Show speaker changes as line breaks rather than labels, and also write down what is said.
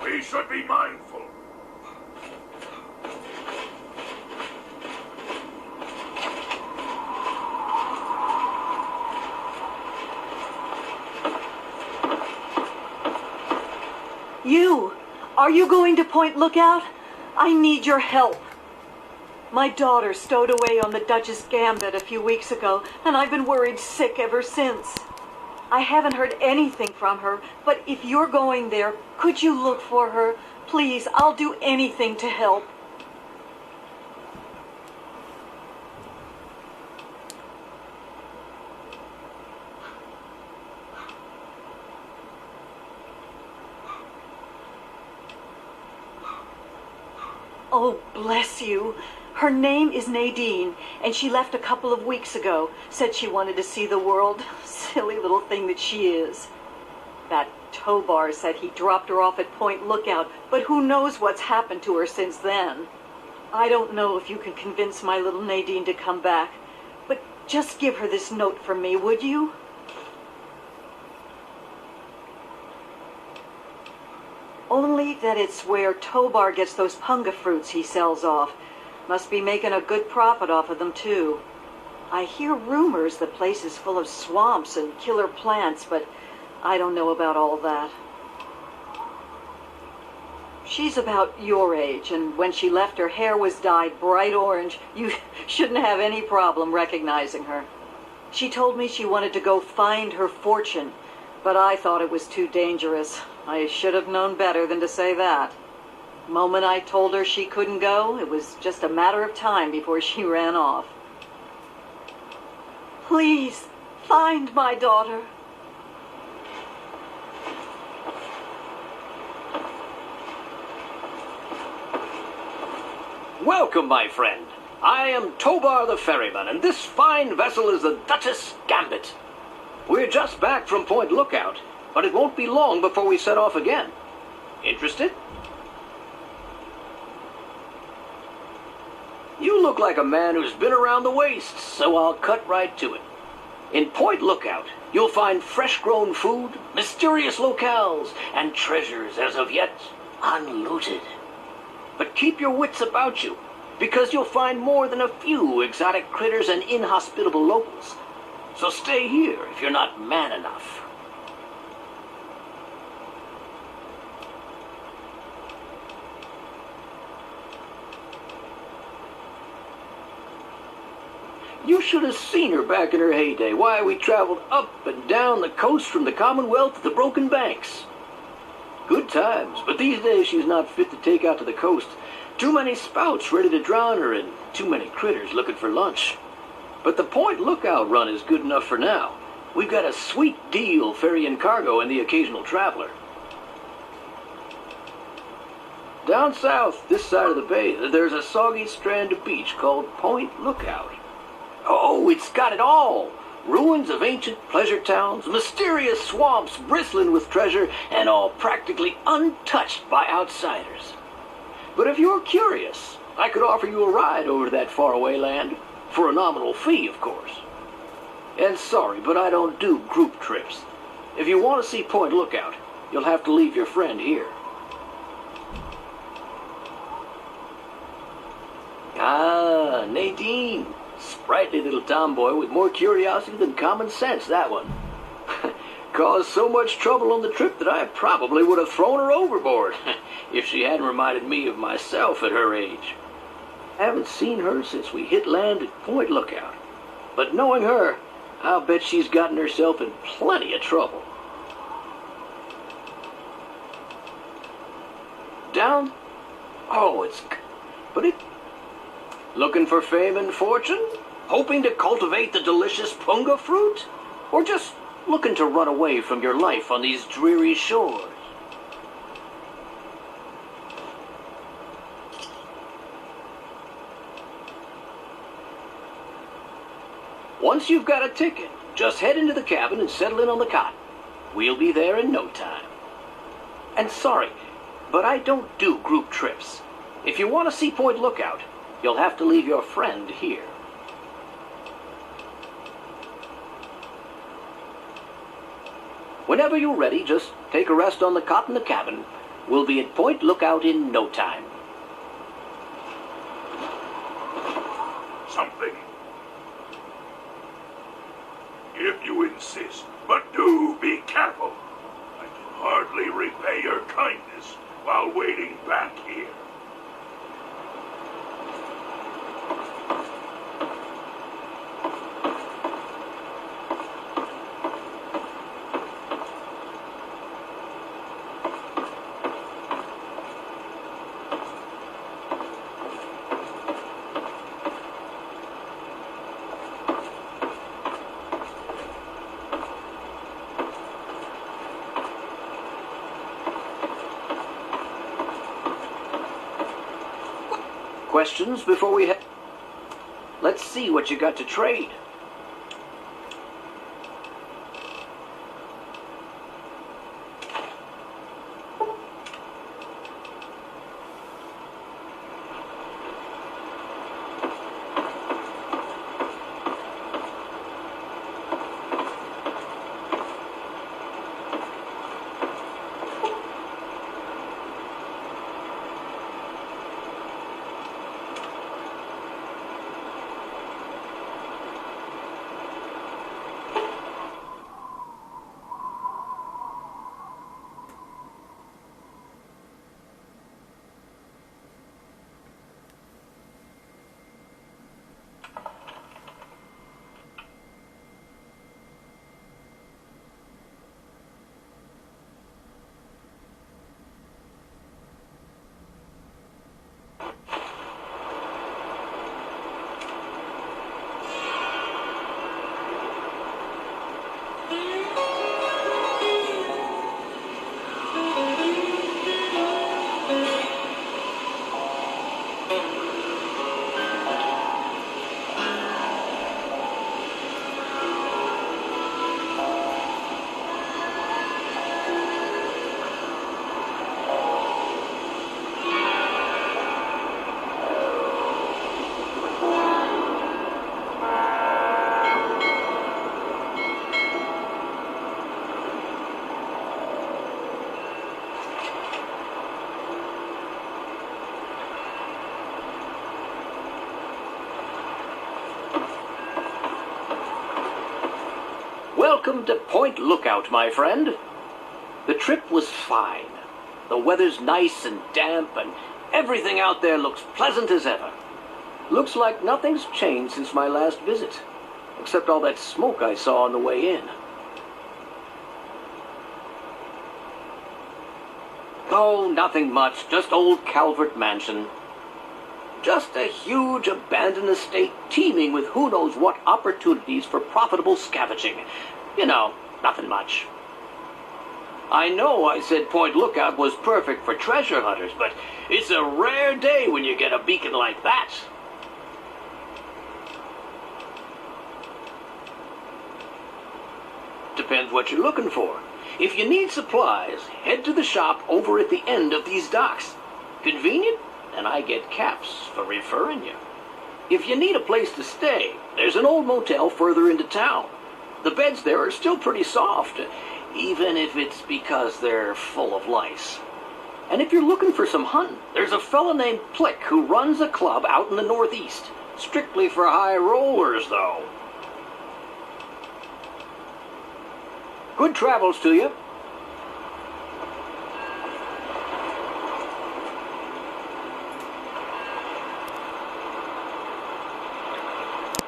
We should be mindful.
Are you going to Point Lookout? I need your help. My daughter stowed away on the Duchess Gambit a few weeks ago, and I've been worried sick ever since. I haven't heard anything from her, but if you're going there, could you look for her? Please, I'll do anything to help. Oh, bless you. Her name is Nadine, and she left a couple of weeks ago. Said she wanted to see the world. Silly little thing that she is. That Tobar said he dropped her off at Point Lookout, but who knows what's happened to her since then. I don't know if you can convince my little Nadine to come back, but just give her this note from me, would you? Only that it's where Tobar gets those punga fruits he sells off. Must be making a good profit off of them, too. I hear rumors the place is full of swamps and killer plants, but I don't know about all that. She's about your age, and when she left, her hair was dyed bright orange. You shouldn't have any problem recognizing her. She told me she wanted to go find her fortune, but I thought it was too dangerous. I should have known better than to say that. The moment I told her she couldn't go, it was just a matter of time before she ran off. Please, find my daughter.
Welcome, my friend. I am Tobar the ferryman, and this fine vessel is the Duchess Gambit. We're just back from Point Lookout, but it won't be long before we set off again. Interested? You look like a man who's been around the wastes, so I'll cut right to it. In Point Lookout, you'll find fresh-grown food, mysterious locales, and treasures as of yet unlooted. But keep your wits about you, because you'll find more than a few exotic critters and inhospitable locals. So stay here if you're not man enough. You should have seen her back in her heyday. Why, we traveled up and down the coast from the Commonwealth to the Broken Banks. Good times, but these days she's not fit to take out to the coast. Too many spouts ready to drown her and too many critters looking for lunch. But the Point Lookout run is good enough for now. We've got a sweet deal ferrying cargo and the occasional traveler. Down south, this side of the bay, there's a soggy strand of beach called Point Lookout. Oh, it's got it all. Ruins of ancient pleasure towns, mysterious swamps bristling with treasure, and all practically untouched by outsiders. But if you're curious, I could offer you a ride over to that faraway land, for a nominal fee, of course. And sorry, but I don't do group trips. If you want to see Point Lookout, you'll have to leave your friend here. Ah, Nadine. Sprightly little tomboy with more curiosity than common sense, that one. Caused so much trouble on the trip that I probably would have thrown her overboard if she hadn't reminded me of myself at her age. Haven't seen her since we hit land at Point Lookout. But knowing her, I'll bet she's gotten herself in plenty of trouble. Down? Oh, looking for fame and fortune? Hoping to cultivate the delicious punga fruit? Or just looking to run away from your life on these dreary shores? Once you've got a ticket, just head into the cabin and settle in on the cot. We'll be there in no time. And sorry, but I don't do group trips. If you want to see Point Lookout, you'll have to leave your friend here. Whenever you're ready, just take a rest on the cot in the cabin, We'll be at Point Lookout in no time.
Something. If you insist, but do be careful. I can hardly repay your kindness while waiting back here.
Questions before we head? Let's see what you got to trade. Welcome to Point Lookout, my friend. The trip was fine. The weather's nice and damp, and everything out there looks pleasant as ever. Looks like nothing's changed since my last visit, except all that smoke I saw on the way in. Oh, nothing much, just old Calvert Mansion. Just a huge abandoned estate teeming with who knows what opportunities for profitable scavenging. You know, nothing much. I know I said Point Lookout was perfect for treasure hunters, but it's a rare day when you get a beacon like that. Depends what you're looking for. If you need supplies, head to the shop over at the end of these docks. Convenient? And I get caps for referring you. If you need a place to stay, there's an old motel further into town. The beds there are still pretty soft, even if it's because they're full of lice. And if you're looking for some hunting, there's a fella named Plick who runs a club out in the Northeast. Strictly for high rollers, though. Good travels to you.